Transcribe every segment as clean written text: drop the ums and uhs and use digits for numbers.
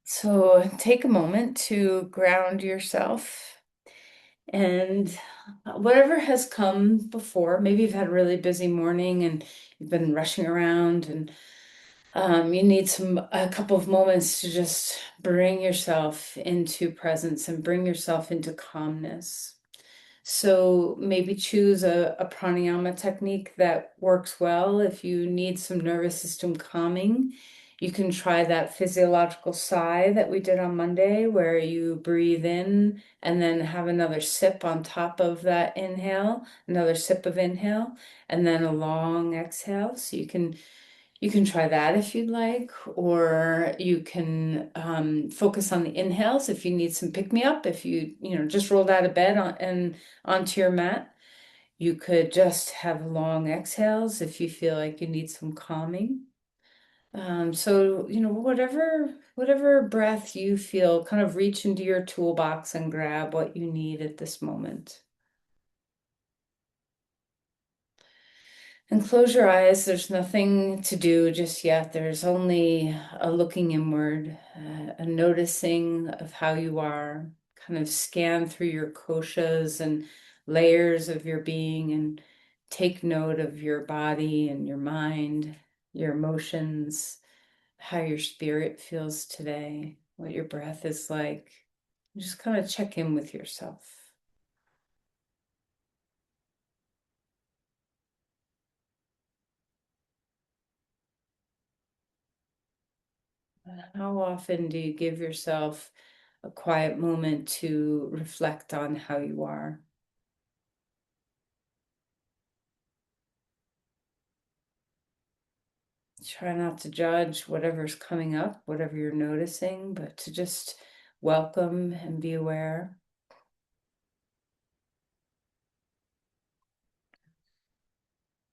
So take a moment to ground yourself and whatever has come before. Maybe you've had a really busy morning and you've been rushing around and you need a couple of moments to just bring yourself into presence and bring yourself into calmness. So maybe choose a pranayama technique that works well. If you need some nervous system calming, you can try that physiological sigh that we did on Monday, where you breathe in and then have another sip on top of that inhale, another sip of inhale, and then a long exhale. So you can try that if you'd like, or you can focus on the inhales if you need some pick me up. If you just rolled out of bed and onto your mat, you could just have long exhales if you feel like you need some calming. So whatever breath you feel, kind of reach into your toolbox and grab what you need at this moment. And close your eyes. There's nothing to do just yet. There's only a looking inward, a noticing of how you are. Kind of scan through your koshas and layers of your being and take note of your body and your mind, your emotions, how your spirit feels today, what your breath is like. Just kind of check in with yourself. How often do you give yourself a quiet moment to reflect on how you are? Try not to judge whatever's coming up, whatever you're noticing, but to just welcome and be aware.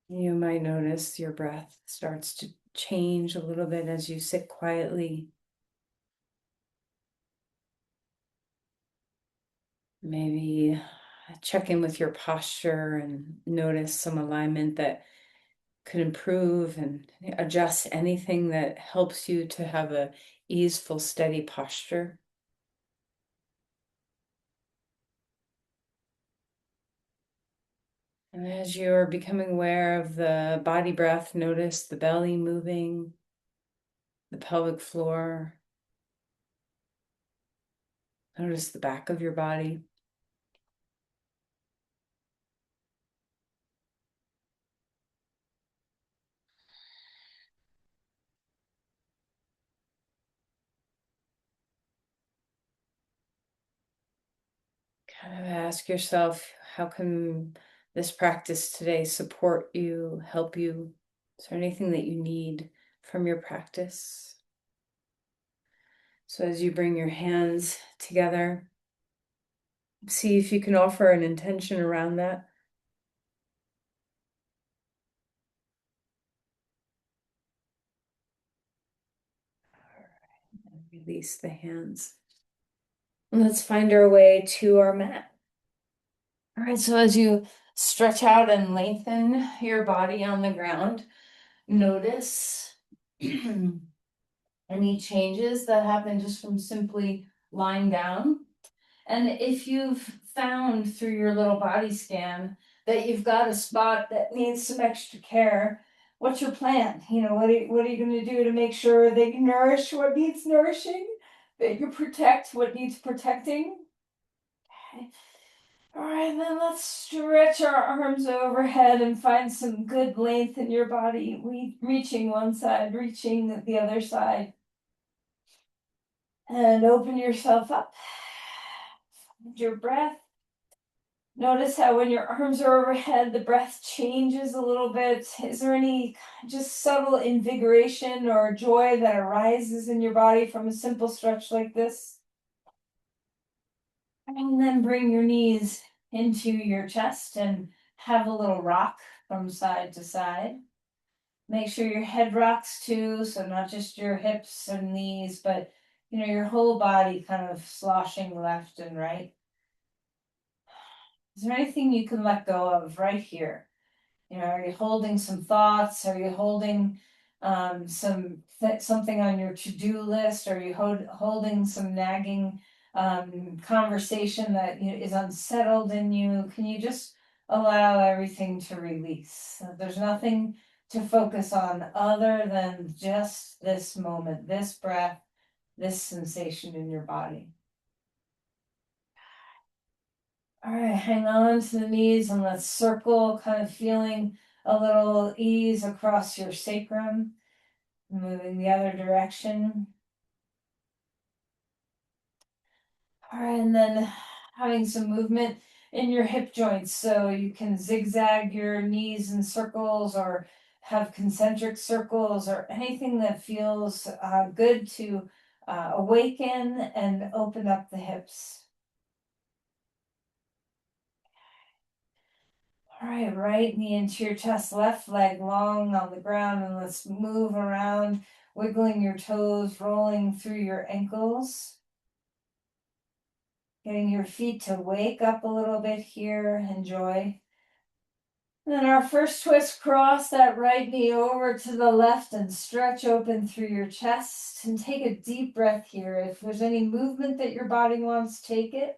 You might notice your breath starts to change a little bit as you sit quietly. Maybe check in with your posture and notice some alignment that could improve and adjust anything that helps you to have a easeful, steady posture. And as you're becoming aware of the body breath, notice the belly moving, the pelvic floor. Notice the back of your body. Kind of ask yourself, how can this practice today support you, help you? Is there anything that you need from your practice? So as you bring your hands together, see if you can offer an intention around that. And release the hands. And let's find our way to our mat. All right, so as you stretch out and lengthen your body on the ground, notice any changes that happen just from simply lying down. And if you've found through your little body scan that you've got a spot that needs some extra care, what's your plan? What are you going to do to make sure that you nourish what needs nourishing, that you protect what needs protecting? Okay. All right, then let's stretch our arms overhead and find some good length in your body. We reaching one side, reaching the other side. And open yourself up. Hold your breath. Notice how when your arms are overhead, the breath changes a little bit. Is there any just subtle invigoration or joy that arises in your body from a simple stretch like this? And then bring your knees into your chest and have a little rock from side to side. Make sure your head rocks too, so not just your hips and knees, but your whole body kind of sloshing left and right. Is there anything you can let go of right here? Are you holding some thoughts? Are you holding something on your to-do list? Are you holding some nagging conversation that is unsettled in you? Can you just allow everything to release? There's nothing to focus on other than just this moment, this breath, this sensation in your body. All right, hang on to the knees and let's circle, kind of feeling a little ease across your sacrum, moving the other direction. All right, and then having some movement in your hip joints, so you can zigzag your knees in circles or have concentric circles or anything that feels good to awaken and open up the hips. All right knee into your chest, left leg long on the ground, and let's move around, wiggling your toes, rolling through your ankles. Getting your feet to wake up a little bit here, enjoy. And then our first twist, cross that right knee over to the left and stretch open through your chest and take a deep breath here. If there's any movement that your body wants, take it.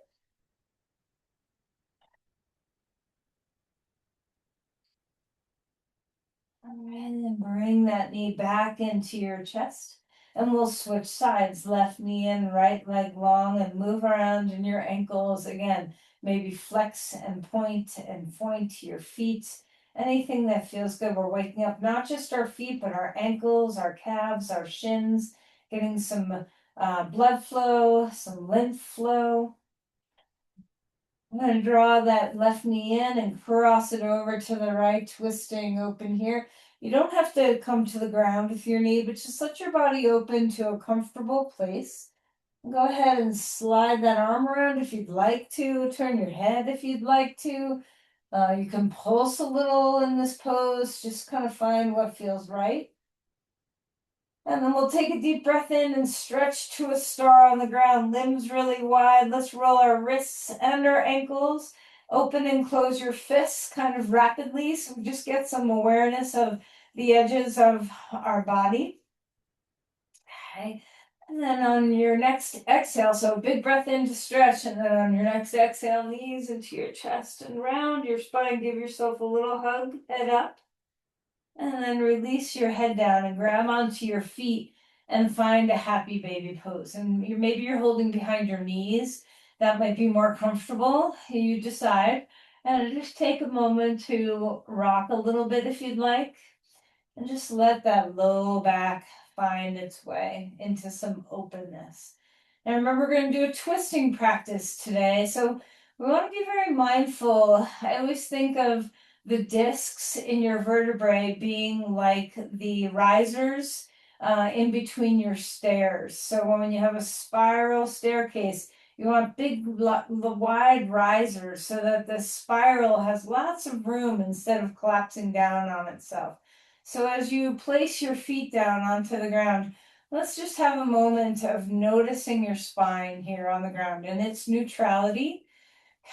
And then bring that knee back into your chest. And we'll switch sides, left knee in, right leg long, and move around in your ankles. Again, maybe flex and point your feet. Anything that feels good. We're waking up not just our feet, but our ankles, our calves, our shins, getting some blood flow, some lymph flow. I'm going to draw that left knee in and cross it over to the right, twisting open here. You don't have to come to the ground with your knee, but just let your body open to a comfortable place. Go ahead and slide that arm around if you'd like to. Turn your head if you'd like to. You can pulse a little in this pose. Just kind of find what feels right. And then we'll take a deep breath in and stretch to a star on the ground, limbs really wide. Let's roll our wrists and our ankles. Open and close your fists kind of rapidly. So we just get some awareness of the edges of our body. Okay. And then on your next exhale, so big breath in to stretch. And then on your next exhale, knees into your chest and round your spine. Give yourself a little hug, head up. And then release your head down and grab onto your feet and find a happy baby pose. And maybe you're holding behind your knees. That might be more comfortable. You decide. And just take a moment to rock a little bit if you'd like. And just let that low back find its way into some openness. And remember, we're going to do a twisting practice today. So we want to be very mindful. I always think of the discs in your vertebrae being like the risers in between your stairs. So when you have a spiral staircase, you want big, wide risers so that the spiral has lots of room instead of collapsing down on itself. So as you place your feet down onto the ground, let's just have a moment of noticing your spine here on the ground and its neutrality.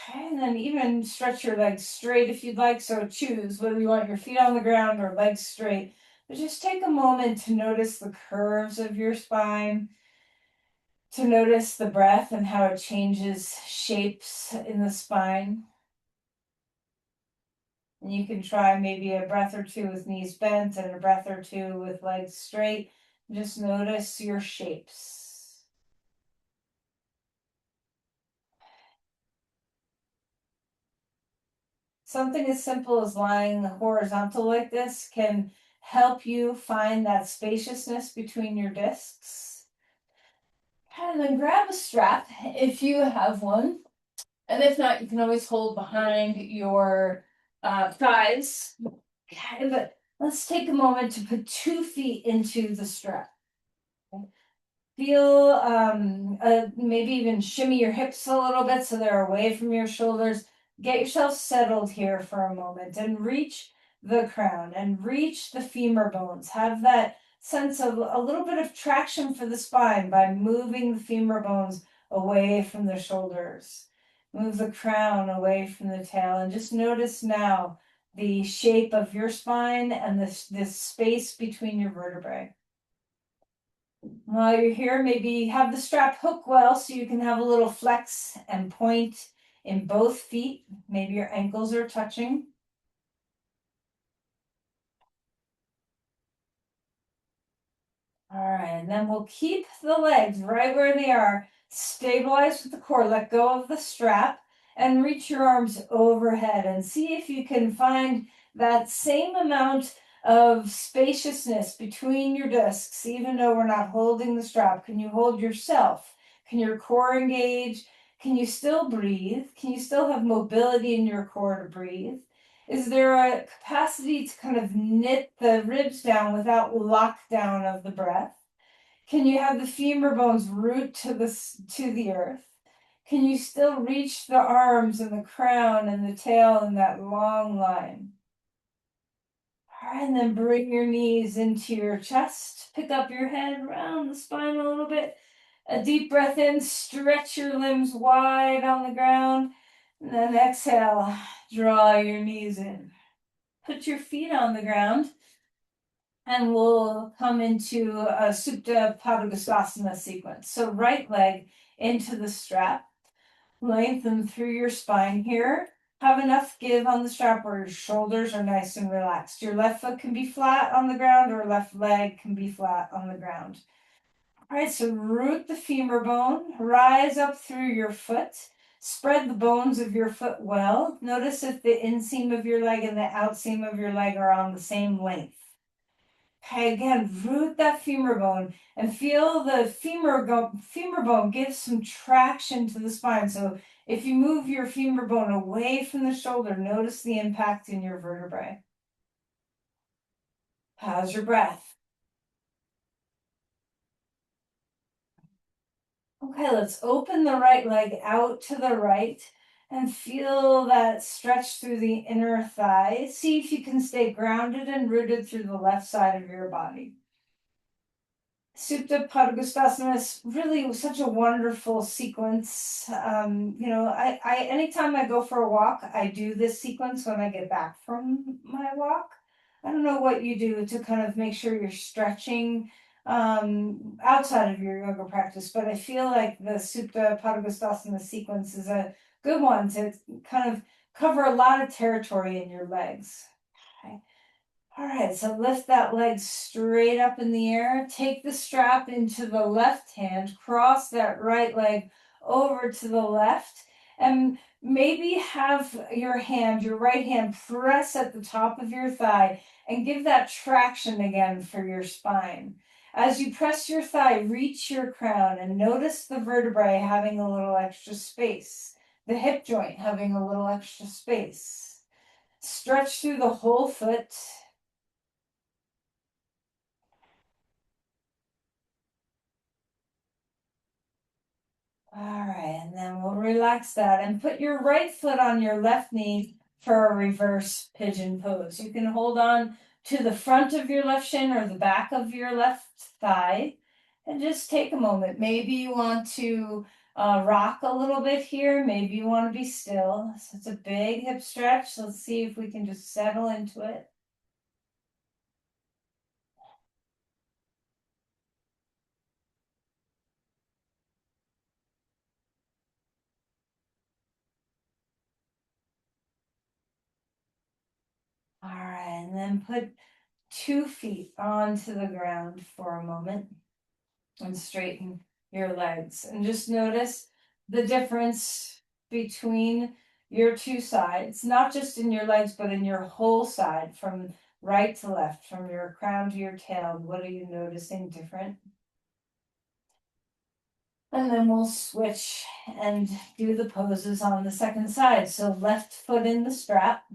Okay, and then even stretch your legs straight if you'd like. So choose whether you want your feet on the ground or legs straight. But just take a moment to notice the curves of your spine, to notice the breath and how it changes shapes in the spine. And you can try maybe a breath or two with knees bent and a breath or two with legs straight. Just notice your shapes. Something as simple as lying horizontal like this can help you find that spaciousness between your discs. And then grab a strap if you have one. And if not, you can always hold behind your thighs. Okay, but let's take a moment to put 2 feet into the strap. Feel maybe even shimmy your hips a little bit so they're away from your shoulders. Get yourself settled here for a moment and reach the crown and reach the femur bones. Have that sense of a little bit of traction for the spine by moving the femur bones away from the shoulders. Move the crown away from the tail and just notice now the shape of your spine and this space between your vertebrae. While you're here, maybe have the strap hook well so you can have a little flex and point in both feet. Maybe your ankles are touching. All right, and then we'll keep the legs right where they are. Stabilize with the core, let go of the strap, and reach your arms overhead and see if you can find that same amount of spaciousness between your discs, even though we're not holding the strap. Can you hold yourself? Can your core engage? Can you still breathe? Can you still have mobility in your core to breathe? Is there a capacity to kind of knit the ribs down without lockdown of the breath? Can you have the femur bones root to the earth? Can you still reach the arms and the crown and the tail in that long line? All right, and then bring your knees into your chest. Pick up your head, round the spine a little bit. A deep breath in, stretch your limbs wide on the ground. And then exhale, draw your knees in. Put your feet on the ground. And we'll come into a Supta Padangusthasana sequence. So right leg into the strap. Lengthen through your spine here. Have enough give on the strap where your shoulders are nice and relaxed. Your left foot can be flat on the ground or left leg can be flat on the ground. All right, so root the femur bone, rise up through your foot, spread the bones of your foot well. Notice if the inseam of your leg and the outseam of your leg are on the same length. Okay, again, root that femur bone and feel the femur bone give some traction to the spine. So if you move your femur bone away from the shoulder, notice the impact in your vertebrae. How's your breath? Okay, let's open the right leg out to the right and feel that stretch through the inner thigh. See if you can stay grounded and rooted through the left side of your body. Supta Padangusthasana is really such a wonderful sequence. Anytime I go for a walk, I do this sequence when I get back from my walk. I don't know what you do to kind of make sure you're stretching outside of your yoga practice, but I feel like the Supta Padangusthasana sequence is a good one to kind of cover a lot of territory in your legs. Okay. All right, so lift that leg straight up in the air. Take the strap into the left hand, cross that right leg over to the left, and maybe have your right hand, press at the top of your thigh and give that traction again for your spine. As you press your thigh, reach your crown and notice the vertebrae having a little extra space, the hip joint having a little extra space. Stretch through the whole foot. All right, and then we'll relax that and put your right foot on your left knee for a reverse pigeon pose. You can hold on to the front of your left shin or the back of your left thigh and just take a moment. Maybe you want to rock a little bit here. Maybe you want to be still. So it's a big hip stretch. Let's see if we can just settle into it. All right, and then put 2 feet onto the ground for a moment and straighten your legs. And just notice the difference between your two sides, not just in your legs, but in your whole side from right to left, from your crown to your tail. What are you noticing different? And then we'll switch and do the poses on the second side. So left foot in the strap.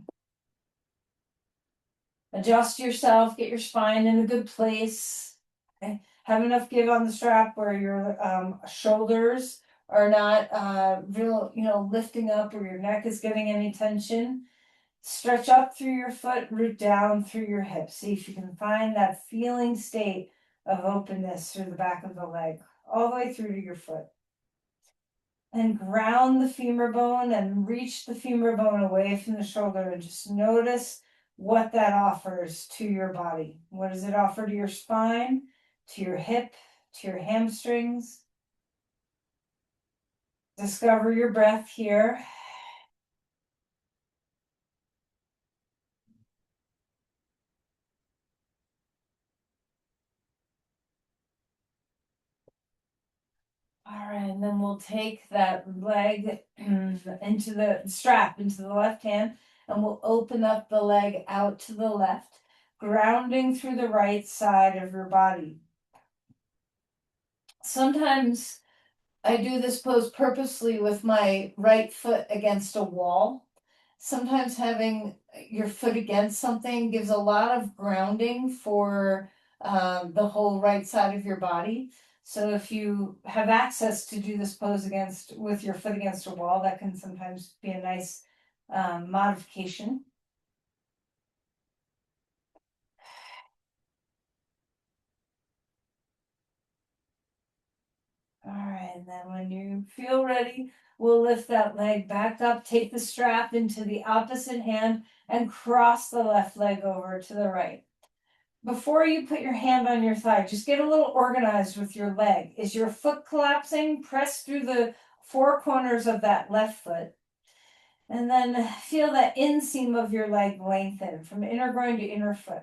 Adjust yourself, get your spine in a good place. Okay. Have enough give on the strap where your shoulders are not lifting up or your neck is getting any tension. Stretch up through your foot, root down through your hips. See if you can find that feeling state of openness through the back of the leg, all the way through to your foot. And ground the femur bone and reach the femur bone away from the shoulder and just notice what that offers to your body. What does it offer to your spine, to your hip, to your hamstrings? Discover your breath here. All right, and then we'll take that leg into the strap into the left hand, and we'll open up the leg out to the left, grounding through the right side of your body. Sometimes I do this pose purposely with my right foot against a wall. Sometimes having your foot against something gives a lot of grounding for the whole right side of your body. So if you have access to do this pose against with your foot against a wall, that can sometimes be a nice modification. All right, and then when you feel ready, we'll lift that leg back up, take the strap into the opposite hand, and cross the left leg over to the right. Before you put your hand on your thigh, just get a little organized with your leg. Is your foot collapsing? Press through the four corners of that left foot. And then feel that inseam of your leg lengthen from inner groin to inner foot.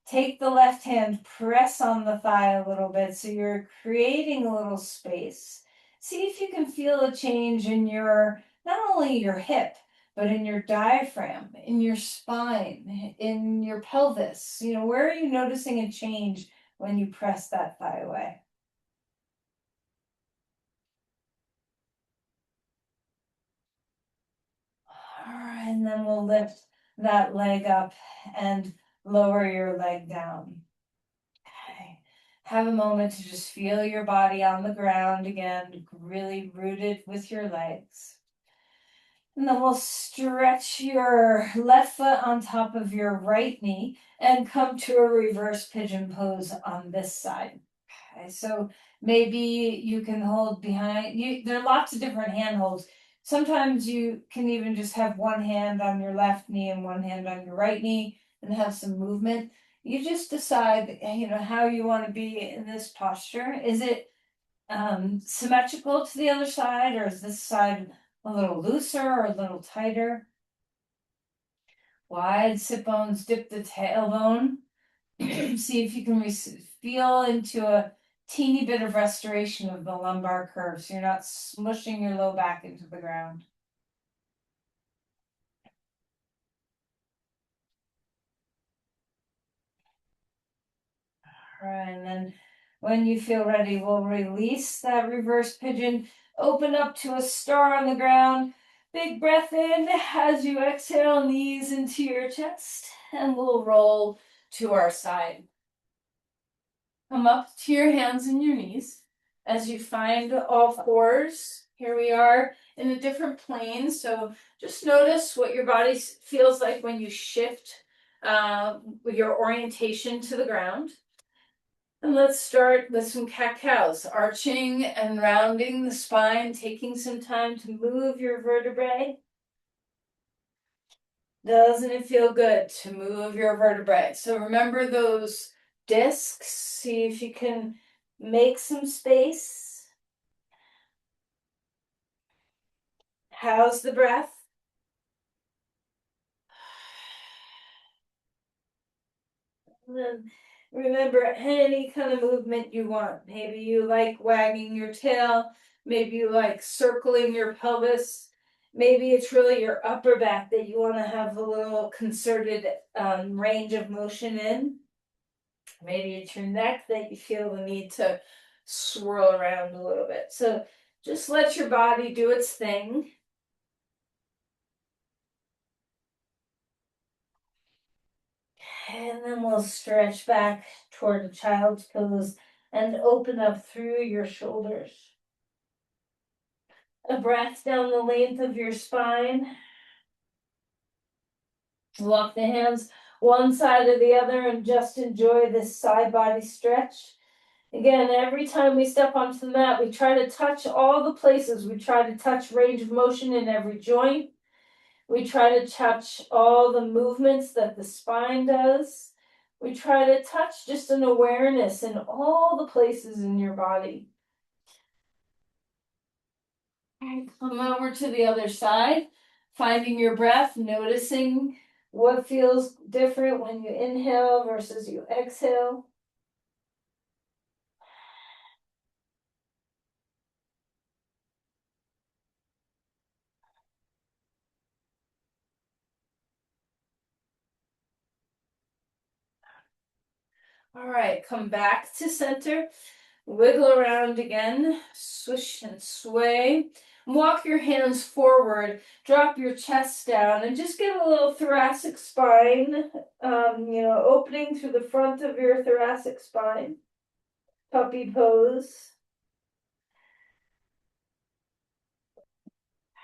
Take the left hand, press on the thigh a little bit so you're creating a little space. See if you can feel a change in your, not only your hip, but in your diaphragm, in your spine, in your pelvis. You know, where are you noticing a change when you press that thigh away? All right, and then we'll lift that leg up and lower your leg down. Okay. Have a moment to just feel your body on the ground again, really rooted with your legs. And then we'll stretch your left foot on top of your right knee and come to a reverse pigeon pose on this side. Okay, so maybe you can hold behind you. There are lots of different hand holds. Sometimes you can even just have one hand on your left knee and one hand on your right knee and have some movement. You just decide, you know, how you want to be in this posture. Is it symmetrical to the other side, or is this side a little looser or a little tighter? Wide sit bones, dip the tailbone. See if you can feel into a teeny bit of restoration of the lumbar curve so you're not smushing your low back into the ground. All right, and then when you feel ready, we'll release that reverse pigeon, open up to a star on the ground. Big breath in as you exhale, knees into your chest, and we'll roll to our side. Come up to your hands and your knees as you find all fours. Here we are in a different plane. So just notice what your body feels like when you shift your orientation to the ground. And let's start with some cat-cows, arching and rounding the spine, taking some time to move your vertebrae. Doesn't it feel good to move your vertebrae? So remember those discs. See if you can make some space. How's the breath? And then remember any kind of movement you want. Maybe you like wagging your tail. Maybe you like circling your pelvis. Maybe it's really your upper back that you want to have a little concerted range of motion in. Maybe it's your neck that you feel the need to swirl around a little bit. So just let your body do its thing. And then we'll stretch back toward a child's pose and open up through your shoulders. A breath down the length of your spine. Walk the hands one side or the other and just enjoy this side body stretch. Again, every time we step onto the mat, we try to touch all the places. We try to touch range of motion in every joint. We try to touch all the movements that the spine does. We try to touch just an awareness in all the places in your body. And come over to the other side, finding your breath, noticing what feels different when you inhale versus you exhale. All right, come back to center. Wiggle around again, swish and sway. Walk your hands forward, drop your chest down, and just get a little thoracic spine, opening through the front of your thoracic spine. Puppy pose.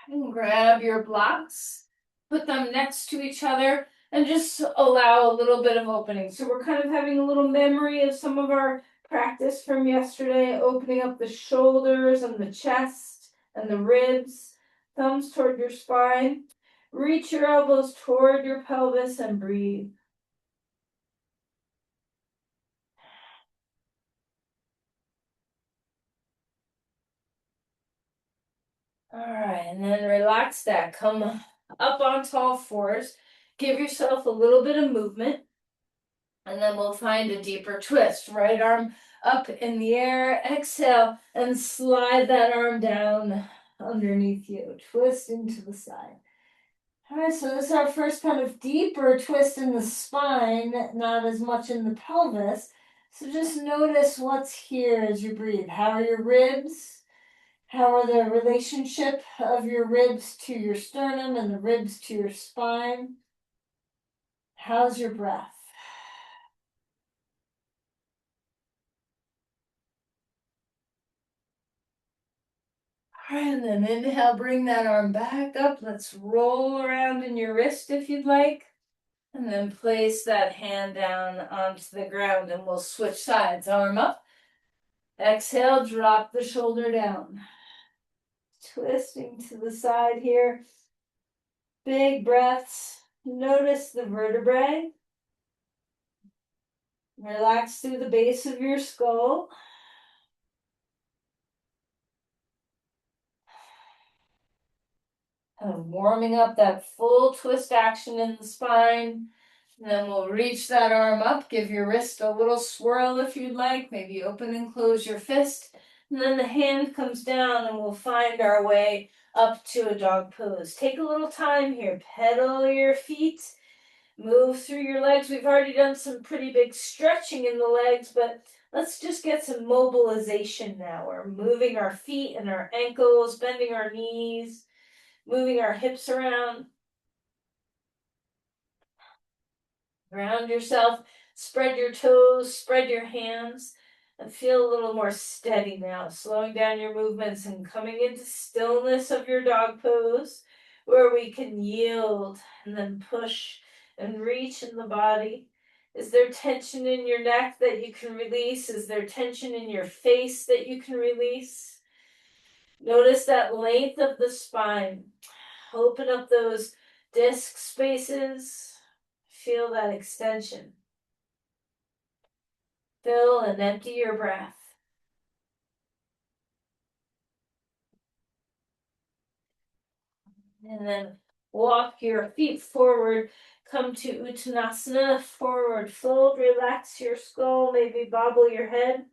And grab your blocks, put them next to each other, and just allow a little bit of opening. So we're kind of having a little memory of some of our practice from yesterday, opening up the shoulders and the chest and the ribs, thumbs toward your spine. Reach your elbows toward your pelvis and breathe. All right, and then relax that. Come up onto all fours. Give yourself a little bit of movement. And then we'll find a deeper twist. Right arm up in the air. Exhale and slide that arm down underneath you. Twisting to the side. All right, so this is our first kind of deeper twist in the spine, not as much in the pelvis. So just notice what's here as you breathe. How are your ribs? How are the relationship of your ribs to your sternum and the ribs to your spine? How's your breath? All right, and then inhale, bring that arm back up. Let's roll around in your wrist if you'd like. And then place that hand down onto the ground and we'll switch sides. Arm up. Exhale, drop the shoulder down. Twisting to the side here. Big breaths. Notice the vertebrae. Relax through the base of your skull. Kind of warming up that full twist action in the spine. And then we'll reach that arm up, give your wrist a little swirl if you'd like, maybe open and close your fist. And then the hand comes down and we'll find our way up to a dog pose. Take a little time here, pedal your feet, move through your legs. We've already done some pretty big stretching in the legs, but let's just get some mobilization now. We're moving our feet and our ankles, bending our knees, moving our hips around. Ground yourself, spread your toes, spread your hands, and feel a little more steady now, slowing down your movements and coming into stillness of your dog pose, where we can yield and then push and reach in the body. Is there tension in your neck that you can release? Is there tension in your face that you can release? Notice that length of the spine. Open up those disc spaces. Feel that extension. Fill and empty your breath. And then walk your feet forward. Come to Uttanasana, forward fold. Relax your skull, maybe bobble your head.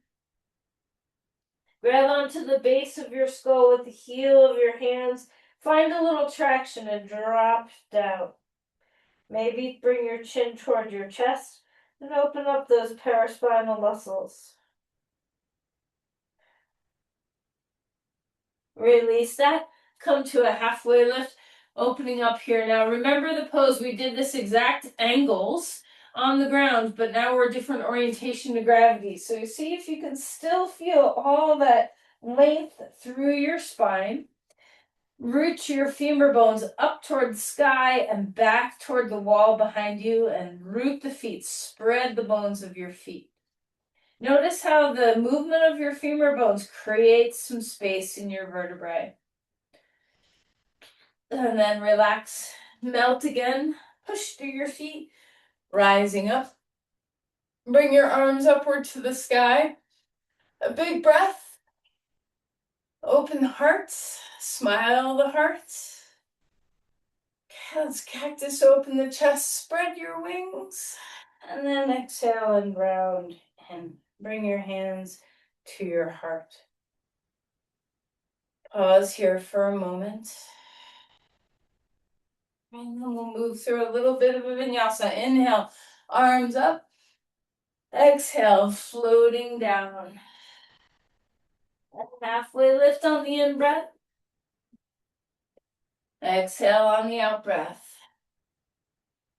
Grab onto the base of your skull with the heel of your hands. Find a little traction and drop down. Maybe bring your chin toward your chest and open up those paraspinal muscles. Release that. Come to a halfway lift, opening up here. Now remember the pose, we did this exact angles on the ground, but now we're different orientation to gravity. So you see if you can still feel all that length through your spine. Root your femur bones up toward the sky and back toward the wall behind you, and root the feet. Spread the bones of your feet. Notice how the movement of your femur bones creates some space in your vertebrae. And then relax melt again, push through your feet, rising up. Bring your arms upward to the sky. A big breath. Open the heart, smile the heart. Let's cactus open the chest, spread your wings. And then exhale and ground and bring your hands to your heart. Pause here for a moment. And then we'll move through a little bit of a vinyasa. Inhale, arms up. Exhale, floating down. Halfway lift on the in-breath. Exhale on the out-breath.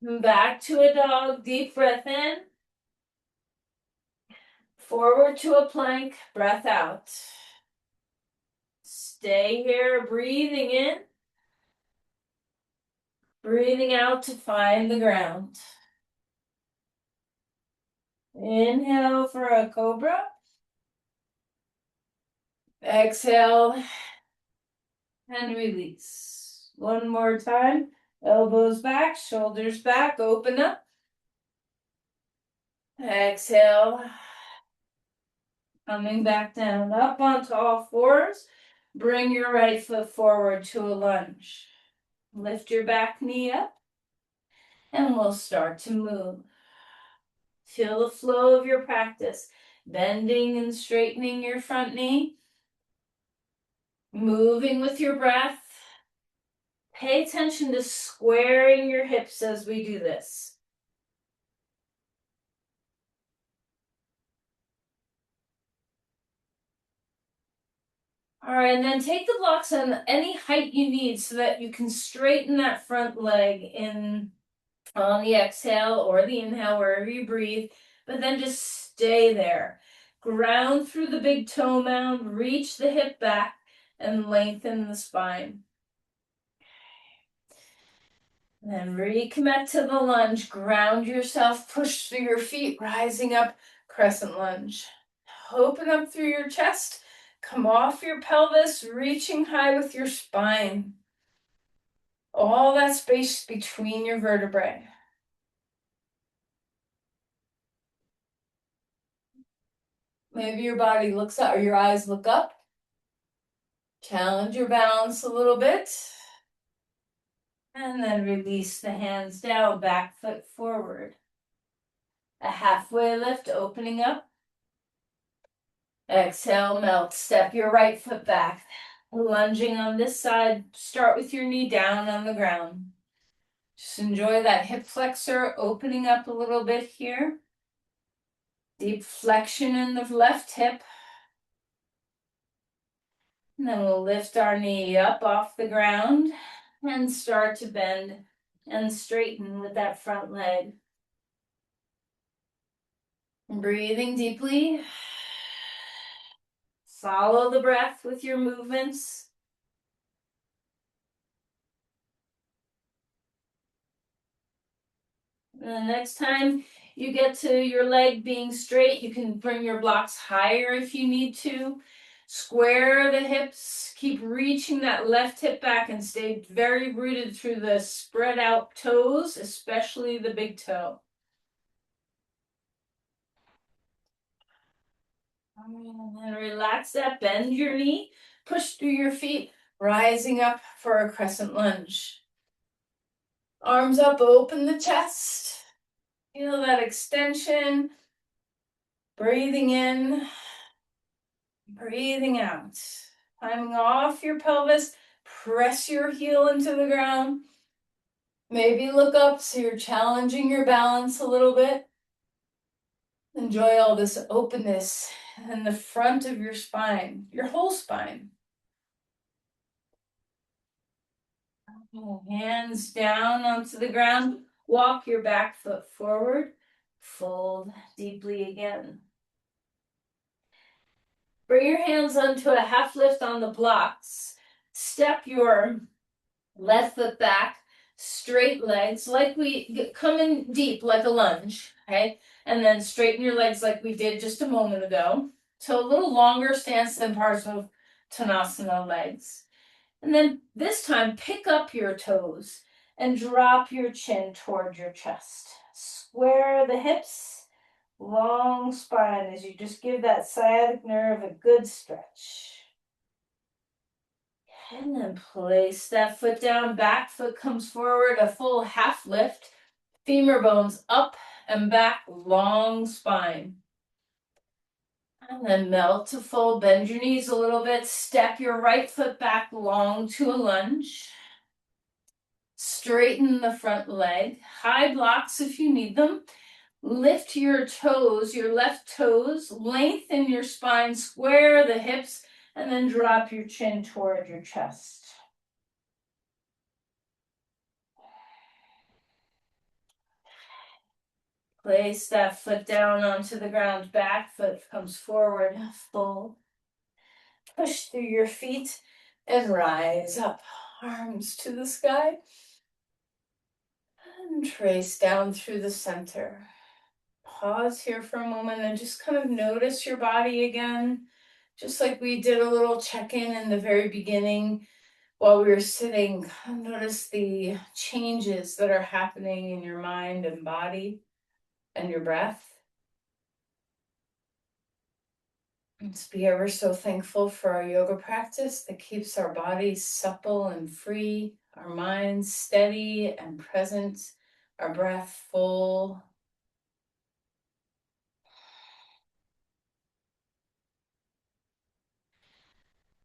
Back to a dog, deep breath in. Forward to a plank, breath out. Stay here, breathing in. Breathing out to find the ground. Inhale for a cobra. Exhale and release. One more time. Elbows back, shoulders back, open up. Exhale. Coming back down, up onto all fours. Bring your right foot forward to a lunge. Lift your back knee up, and we'll start to move. Feel the flow of your practice, bending and straightening your front knee. Moving with your breath. Pay attention to squaring your hips as we do this. All right, and then take the blocks on any height you need so that you can straighten that front leg in on the exhale or the inhale, wherever you breathe, but then just stay there. Ground through the big toe mound, reach the hip back, and lengthen the spine. Then recommit to the lunge. Ground yourself, push through your feet, rising up, crescent lunge. Open up through your chest, come off your pelvis, reaching high with your spine. All that space between your vertebrae. Maybe your body looks up or your eyes look up. Challenge your balance a little bit. And then release the hands down, back foot forward. A halfway lift, opening up. Exhale, melt. Step your right foot back. Lunging on this side, start with your knee down on the ground. Just enjoy that hip flexor opening up a little bit here. Deep flexion in the left hip. And then we'll lift our knee up off the ground and start to bend and straighten with that front leg. Breathing deeply. Follow the breath with your movements. And the next time you get to your leg being straight, you can bring your blocks higher if you need to. Square the hips, keep reaching that left hip back and stay very rooted through the spread out toes, especially the big toe. And then relax that, bend your knee, push through your feet, rising up for a crescent lunge. Arms up, open the chest. Feel that extension. Breathing in, breathing out. Climbing off your pelvis, press your heel into the ground. Maybe look up so you're challenging your balance a little bit. Enjoy all this openness in the front of your spine, your whole spine. Hands down onto the ground. Walk your back foot forward. Fold deeply again. Bring your hands onto a half lift on the blocks. Step your left foot back, straight legs, like we come in deep, like a lunge, okay? And then straighten your legs like we did just a moment ago. So a little longer stance than Parsvanathanasana legs. And then this time, pick up your toes and drop your chin toward your chest. Square the hips, long spine as you just give that sciatic nerve a good stretch. And then place that foot down, back foot comes forward, a full half lift, femur bones up and back, long spine. And then melt to full, bend your knees a little bit, step your right foot back long to a lunge. Straighten the front leg, high blocks if you need them. Lift your toes, your left toes, lengthen your spine, square the hips, and then drop your chin toward your chest. Place that foot down onto the ground, back foot comes forward, full. Push through your feet and rise up, arms to the sky. And trace down through the center. Pause here for a moment and just kind of notice your body again. Just like we did a little check-in in the very beginning while we were sitting. Notice the changes that are happening in your mind and body and your breath. Let's be ever so thankful for our yoga practice that keeps our bodies supple and free, our minds steady and present, our breath full.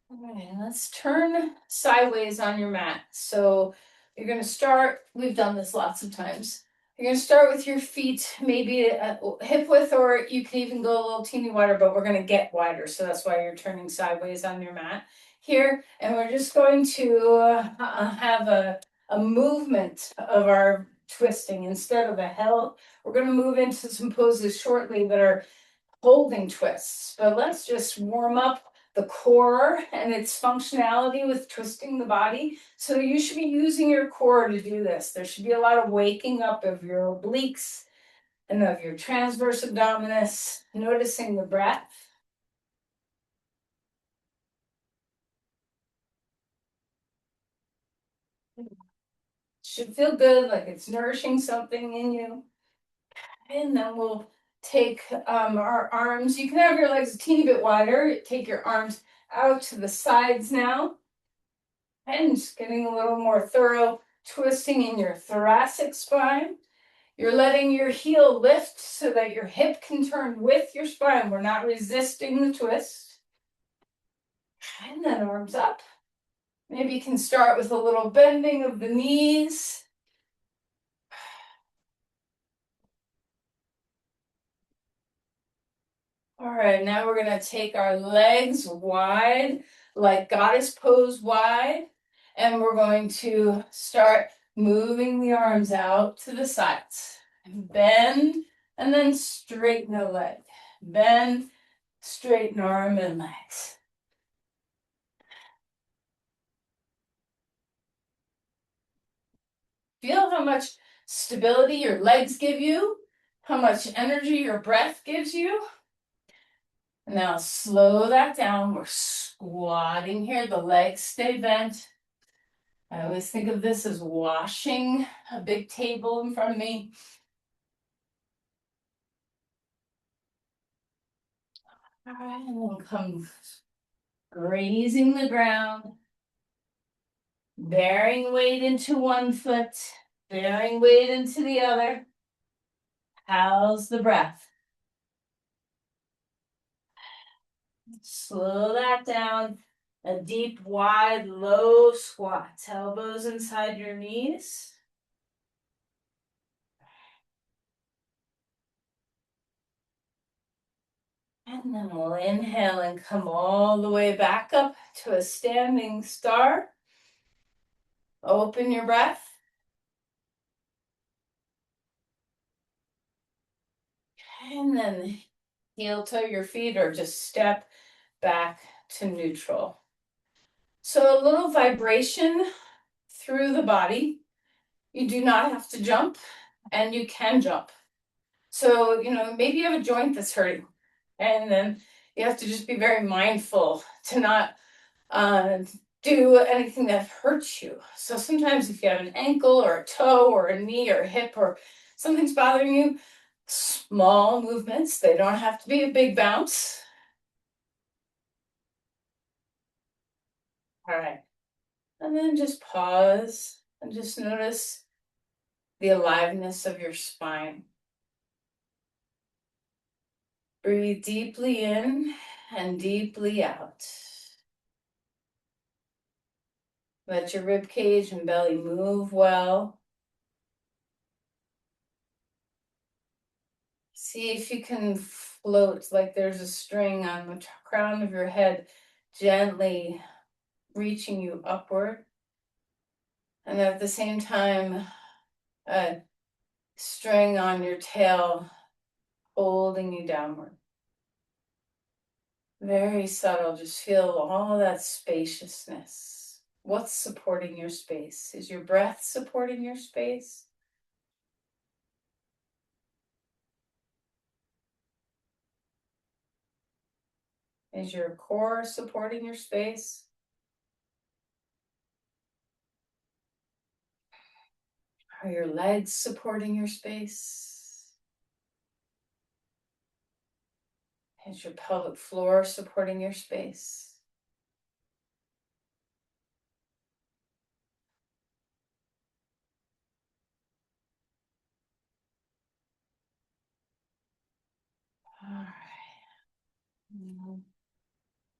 All right, let's turn sideways on your mat. So you're going to start, we've done this lots of times. You're going to start with your feet maybe hip width, or you can even go a little teeny wider, but we're going to get wider. So that's why you're turning sideways on your mat here. And we're just going to have a movement of our twisting instead of a held. We're going to move into some poses shortly that are holding twists, but let's just warm up the core and its functionality with twisting the body. So you should be using your core to do this. There should be a lot of waking up of your obliques and of your transverse abdominis, noticing the breath. Should feel good, like it's nourishing something in you. And then we'll take our arms. You can have your legs a teeny bit wider. Take your arms out to the sides now. And just getting a little more thorough twisting in your thoracic spine. You're letting your heel lift so that your hip can turn with your spine. We're not resisting the twist. And then arms up. Maybe you can start with a little bending of the knees. All right, now we're going to take our legs wide, like goddess pose wide. And we're going to start moving the arms out to the sides. Bend and then straighten the leg. Bend, straighten arm and legs. Feel how much stability your legs give you, how much energy your breath gives you. And now slow that down. We're squatting here. The legs stay bent. I always think of this as washing a big table in front of me. All right, and then come grazing the ground, bearing weight into one foot, bearing weight into the other. How's the breath? Slow that down. A deep, wide, low squat. Elbows inside your knees. And then we'll inhale and come all the way back up to a standing star. Open your breath. And then heel toe your feet or just step back to neutral. So a little vibration through the body. You do not have to jump, and you can jump. So, maybe you have a joint that's hurting, and then you have to just be very mindful to not do anything that hurts you. So sometimes if you have an ankle or a toe or a knee or a hip or something's bothering you, small movements, they don't have to be a big bounce. All right. And then just pause and just notice the aliveness of your spine. Breathe deeply in and deeply out. Let your rib cage and belly move well. See if you can float like there's a string on the crown of your head, gently reaching you upward. And at the same time, a string on your tail holding you downward. Very subtle, just feel all that spaciousness. What's supporting your space? Is your breath supporting your space? Is your core supporting your space? Are your legs supporting your space? Is your pelvic floor supporting your space? All right.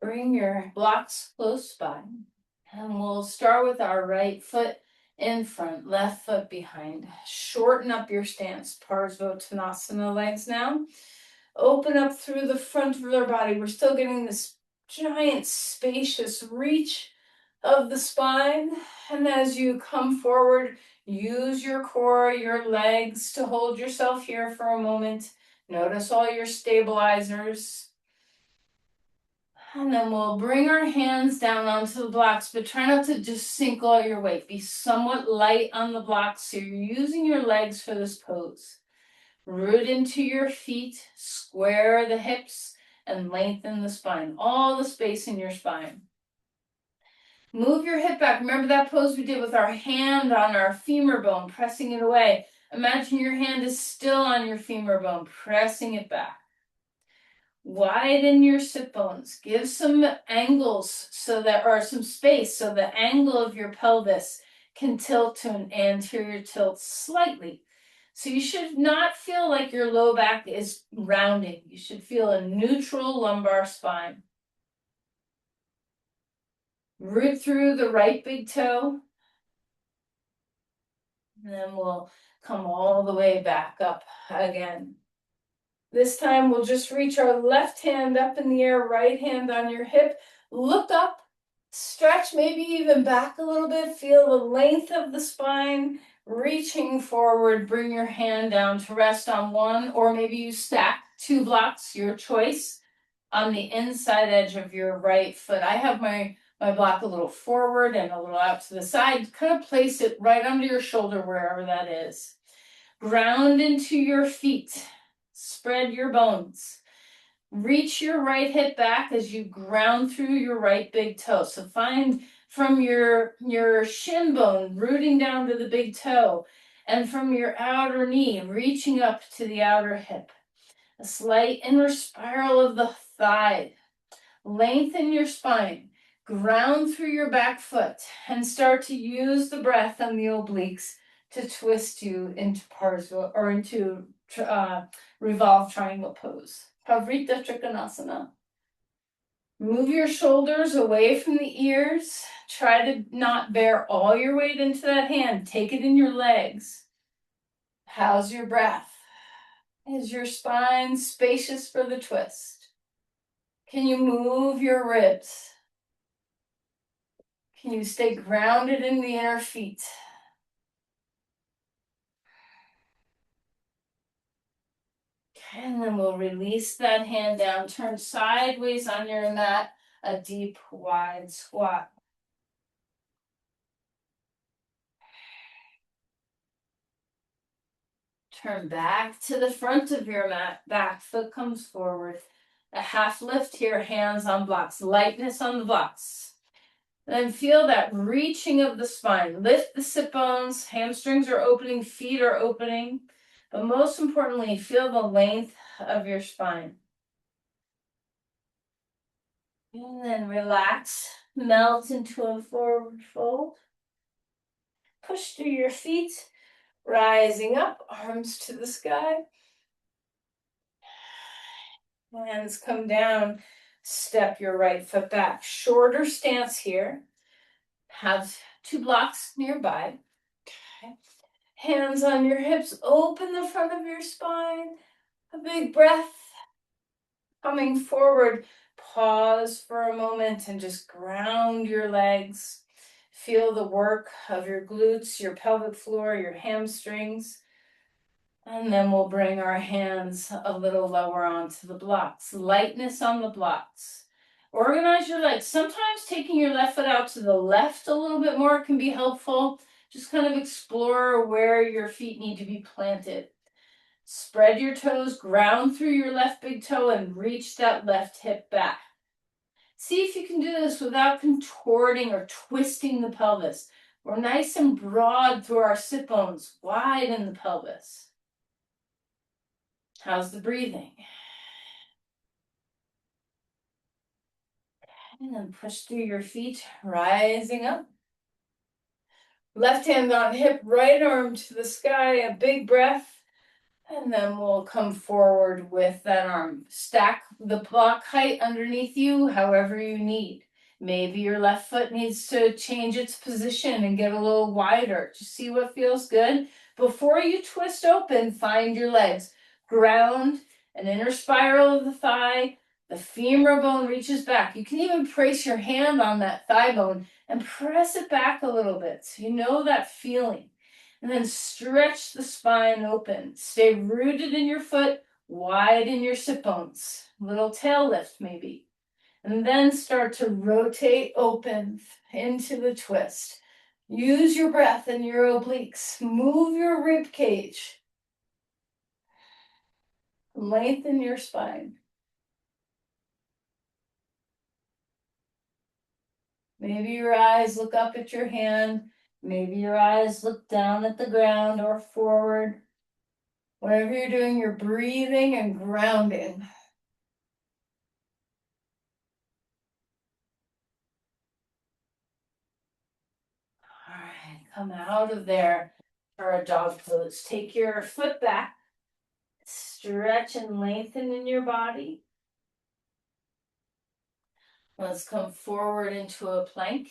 Bring your blocks close by. And we'll start with our right foot in front, left foot behind. Shorten up your stance, Parsvottanasana legs now. Open up through the front of their body. We're still getting this giant spacious reach of the spine. And as you come forward, use your core, your legs to hold yourself here for a moment. Notice all your stabilizers. And then we'll bring our hands down onto the blocks, but try not to just sink all your weight. Be somewhat light on the blocks so you're using your legs for this pose. Root into your feet, square the hips, and lengthen the spine. All the space in your spine. Move your hip back. Remember that pose we did with our hand on our femur bone, pressing it away. Imagine your hand is still on your femur bone, pressing it back. Widen your sit bones. Give some angles so that, or some space so the angle of your pelvis can tilt to an anterior tilt slightly. So you should not feel like your low back is rounding. You should feel a neutral lumbar spine. Root through the right big toe. And then we'll come all the way back up again. This time we'll just reach our left hand up in the air, right hand on your hip. Look up, stretch, maybe even back a little bit. Feel the length of the spine. Reaching forward, bring your hand down to rest on one, or maybe you stack two blocks, your choice, on the inside edge of your right foot. I have my block a little forward and a little out to the side. Kind of place it right under your shoulder, wherever that is. Ground into your feet. Spread your bones. Reach your right hip back as you ground through your right big toe. So find from your shin bone, rooting down to the big toe, and from your outer knee, reaching up to the outer hip. A slight inner spiral of the thigh. Lengthen your spine. Ground through your back foot and start to use the breath on the obliques to twist you into Parsva or into revolve triangle pose. Pavrita Trikonasana. Move your shoulders away from the ears. Try to not bear all your weight into that hand. Take it in your legs. How's your breath? Is your spine spacious for the twist? Can you move your ribs? Can you stay grounded in the inner feet? And then we'll release that hand down, turn sideways on your mat, a deep, wide squat. Turn back to the front of your mat, back foot comes forward. A half lift here, hands on blocks, lightness on the blocks. Then feel that reaching of the spine. Lift the sit bones, hamstrings are opening, feet are opening. But most importantly, feel the length of your spine. And then relax, melt into a forward fold. Push through your feet, rising up, arms to the sky. Hands come down, step your right foot back. Shorter stance here. Have two blocks nearby. Okay. Hands on your hips, open the front of your spine. A big breath. Coming forward, pause for a moment and just ground your legs. Feel the work of your glutes, your pelvic floor, your hamstrings. And then we'll bring our hands a little lower onto the blocks. Lightness on the blocks. Organize your legs. Sometimes taking your left foot out to the left a little bit more can be helpful. Just kind of explore where your feet need to be planted. Spread your toes, ground through your left big toe, and reach that left hip back. See if you can do this without contorting or twisting the pelvis. We're nice and broad through our sit bones, wide in the pelvis. How's the breathing? And then push through your feet, rising up. Left hand on hip, right arm to the sky, a big breath. And then we'll come forward with that arm. Stack the block height underneath you however you need. Maybe your left foot needs to change its position and get a little wider. Just see what feels good. Before you twist open, find your legs. Ground an inner spiral of the thigh. The femur bone reaches back. You can even place your hand on that thigh bone and press it back a little bit so you know that feeling. And then stretch the spine open. Stay rooted in your foot, wide in your sit bones. Little tail lift maybe. And then start to rotate open into the twist. Use your breath and your obliques. Move your rib cage. Lengthen your spine. Maybe your eyes look up at your hand. Maybe your eyes look down at the ground or forward. Whatever you're doing, you're breathing and grounding. All right, come out of there for a dog pose. Take your foot back. Stretch and lengthen in your body. Let's come forward into a plank.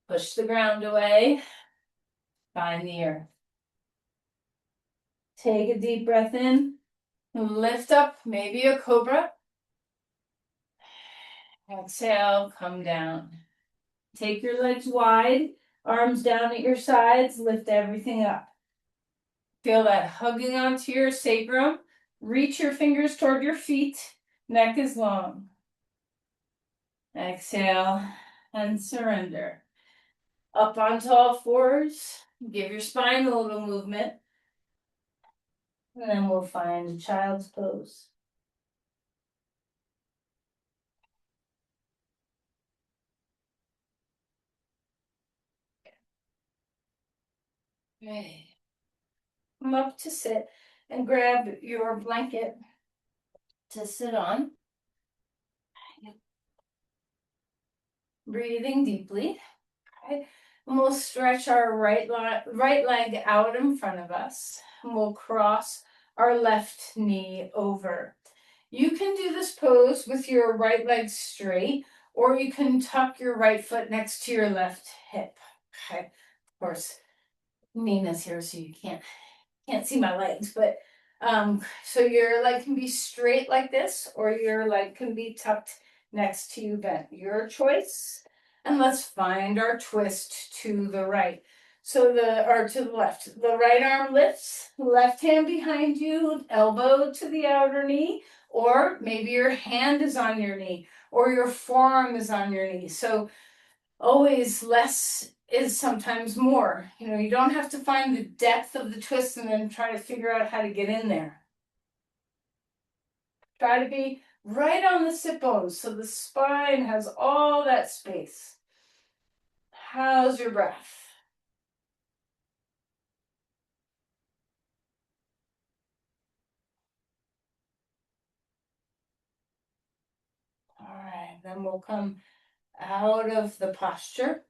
Push the ground away. Find the earth. Take a deep breath in. Lift up, maybe a cobra. Exhale, come down. Take your legs wide, arms down at your sides, lift everything up. Feel that hugging onto your sacrum. Reach your fingers toward your feet. Neck is long. Exhale and surrender. Up onto all fours. Give your spine a little movement. And then we'll find a child's pose. Right. Come up to sit and grab your blanket to sit on. Breathing deeply. Okay. And we'll stretch our right leg out in front of us. And we'll cross our left knee over. You can do this pose with your right leg straight, or you can tuck your right foot next to your left hip. Okay. Of course, Nina's here, so you can't see my legs, but so your leg can be straight like this, or your leg can be tucked next to you bent. Your choice. And let's find our twist to the right. Or to the left. The right arm lifts, left hand behind you, elbow to the outer knee, or maybe your hand is on your knee, or your forearm is on your knee. So always less is sometimes more. You don't have to find the depth of the twist and then try to figure out how to get in there. Try to be right on the sit bones, so the spine has all that space. How's your breath? All right, then we'll come out of the posture.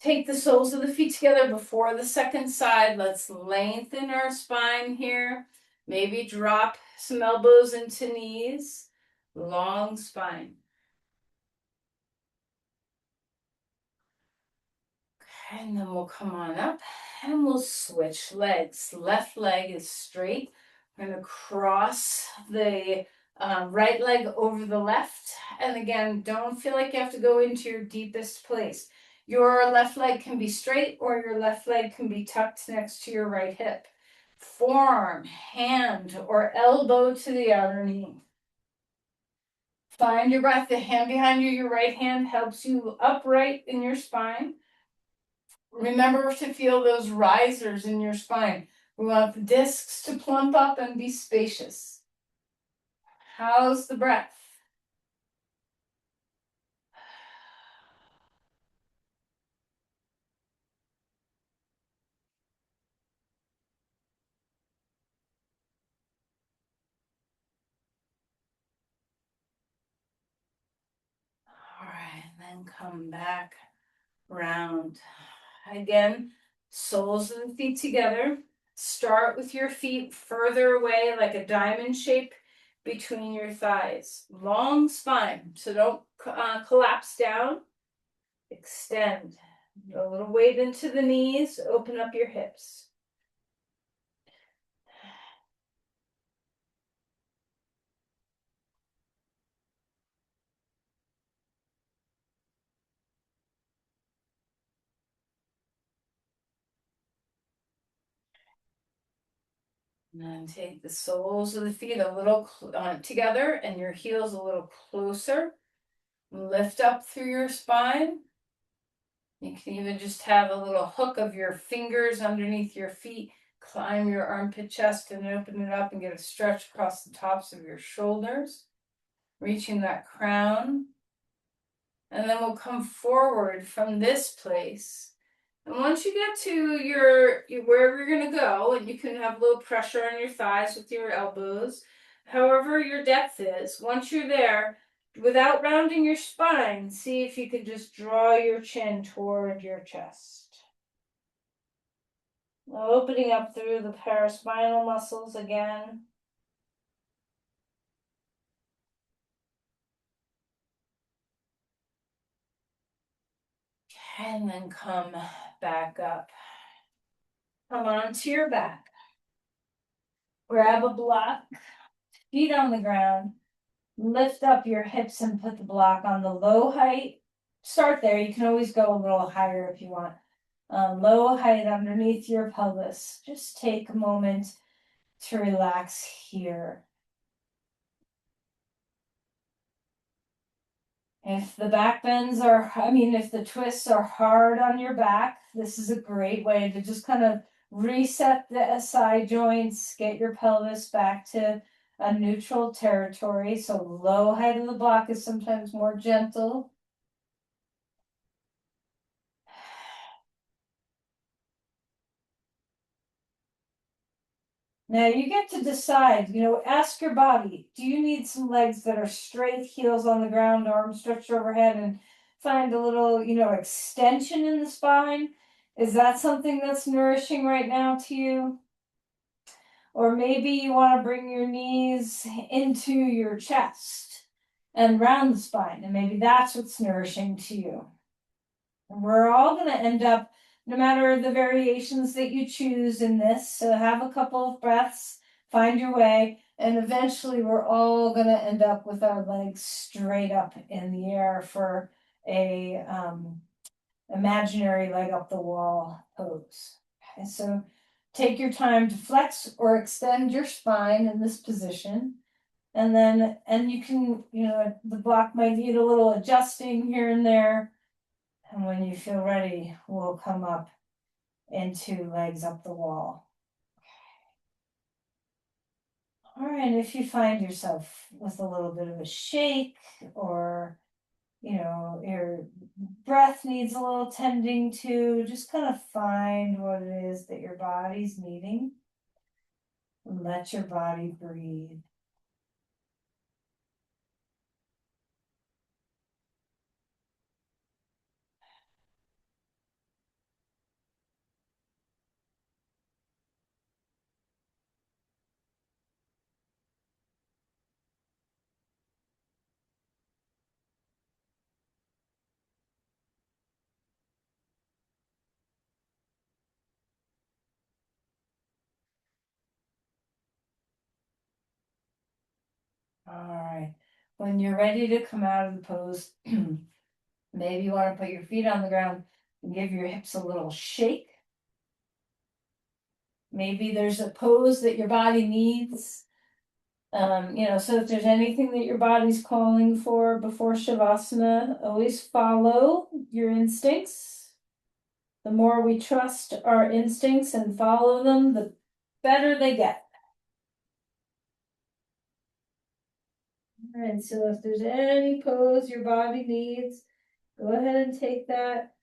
Take the soles of the feet together before the second side. Let's lengthen our spine here. Maybe drop some elbows into knees. Long spine. And then we'll come on up and we'll switch legs. Left leg is straight. We're going to cross the right leg over the left. And again, don't feel like you have to go into your deepest place. Your left leg can be straight or your left leg can be tucked next to your right hip. Forearm, hand, or elbow to the outer knee. Find your breath. The hand behind you, your right hand, helps you upright in your spine. Remember to feel those risers in your spine. We want the discs to plump up and be spacious. How's the breath? All right, then come back round. Again, soles of the feet together. Start with your feet further away, like a diamond shape between your thighs. Long spine, so don't collapse down. Extend. A little weight into the knees. Open up your hips. And then take the soles of the feet a little together and your heels a little closer. Lift up through your spine. You can even just have a little hook of your fingers underneath your feet. Climb your armpit chest and open it up and get a stretch across the tops of your shoulders. Reaching that crown. And then we'll come forward from this place. And once you get to your wherever you're going to go, and you can have a little pressure on your thighs with your elbows, however your depth is, once you're there, without rounding your spine, see if you can just draw your chin toward your chest. Now opening up through the paraspinal muscles again. And then come back up. Come onto your back. Grab a block, feet on the ground. Lift up your hips and put the block on the low height. Start there. You can always go a little higher if you want. Low height underneath your pelvis. Just take a moment to relax here. If the back bends are, if the twists are hard on your back, this is a great way to just kind of reset the side joints, get your pelvis back to a neutral territory. So low height of the block is sometimes more gentle. Now you get to decide, ask your body, do you need some legs that are straight, heels on the ground, arms stretched overhead, and find a little, extension in the spine? Is that something that's nourishing right now to you? Or maybe you want to bring your knees into your chest and round the spine, and maybe that's what's nourishing to you. And we're all going to end up, no matter the variations that you choose in this, so have a couple of breaths, find your way, and eventually we're all going to end up with our legs straight up in the air for a imaginary leg up the wall pose. Okay, so take your time to flex or extend your spine in this position. And you can, the block might need a little adjusting here and there. And when you feel ready, we'll come up into legs up the wall. All right, if you find yourself with a little bit of a shake, or your breath needs a little tending to, just kind of find what it is that your body's needing and let your body breathe. All right. When you're ready to come out of the pose, maybe you want to put your feet on the ground and give your hips a little shake. Maybe there's a pose that your body needs. So if there's anything that your body's calling for before Shavasana, always follow your instincts. The more we trust our instincts and follow them, the better they get. All right, so if there's any pose your body needs, go ahead and take that.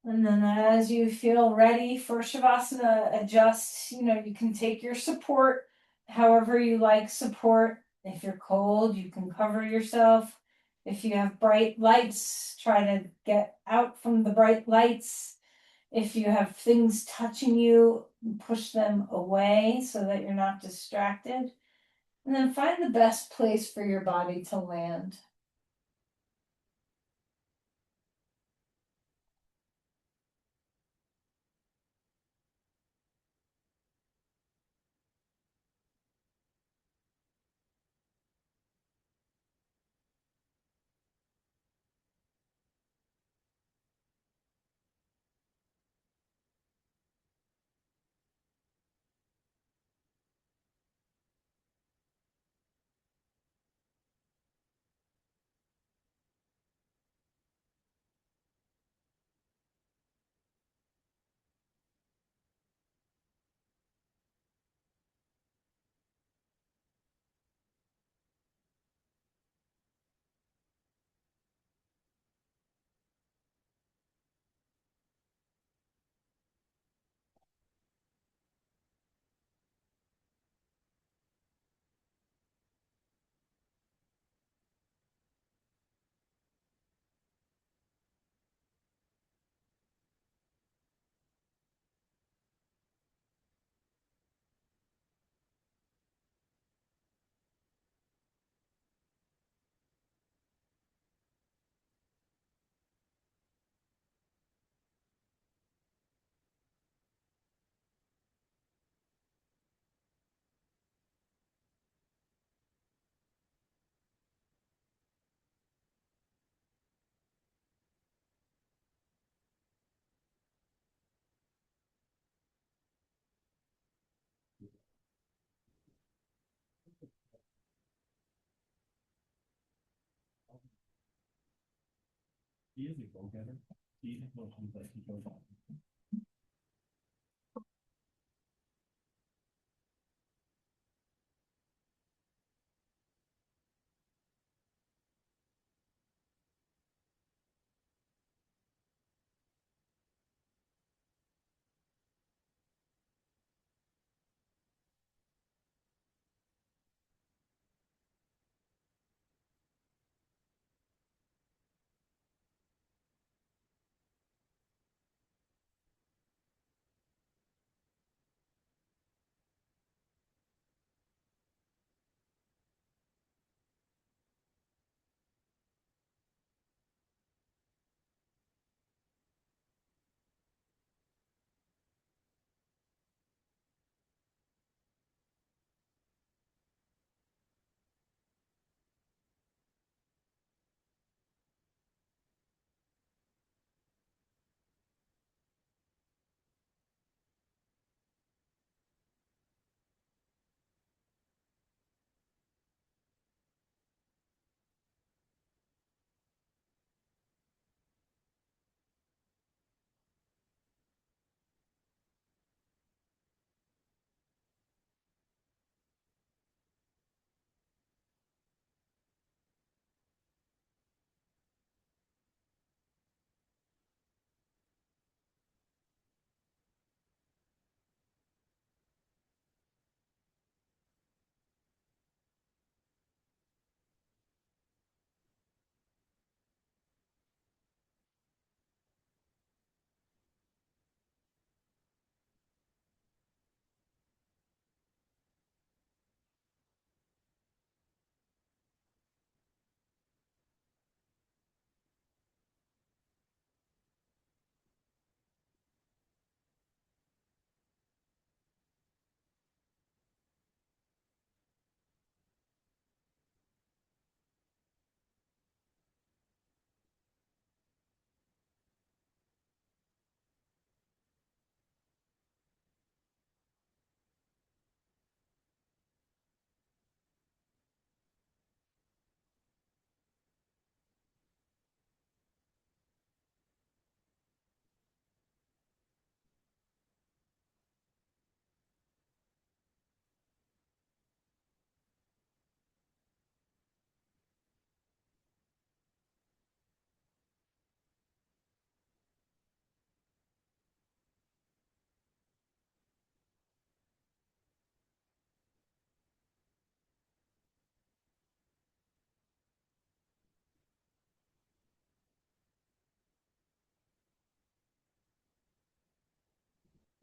And then as you feel ready for Shavasana, adjust. You can take your support however you like support. If you're cold, you can cover yourself. If you have bright lights, try to get out from the bright lights. If you have things touching you, push them away so that you're not distracted. And then find the best place for your body to land.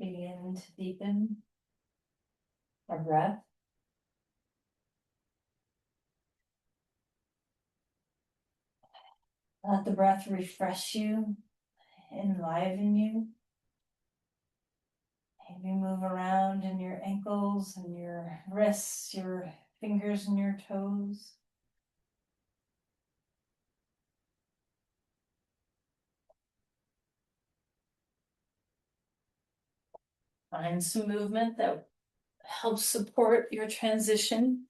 Begin to deepen our breath. Let the breath refresh you, enliven you. Maybe move around in your ankles and your wrists, your fingers and your toes. Find some movement that helps support your transition.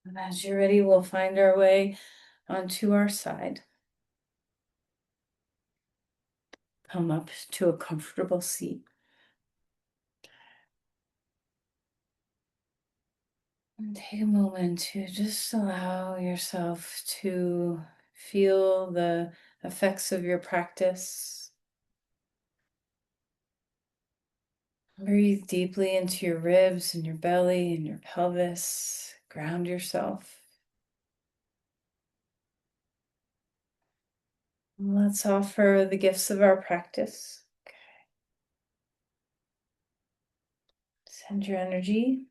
And as you're ready, we'll find our way onto our side. Come up to a comfortable seat. And take a moment to just allow yourself to feel the effects of your practice. Breathe deeply into your ribs and your belly and your pelvis. Ground yourself. Let's offer the gifts of our practice. Send your energy.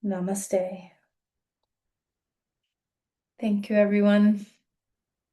Namaste. Thank you, everyone.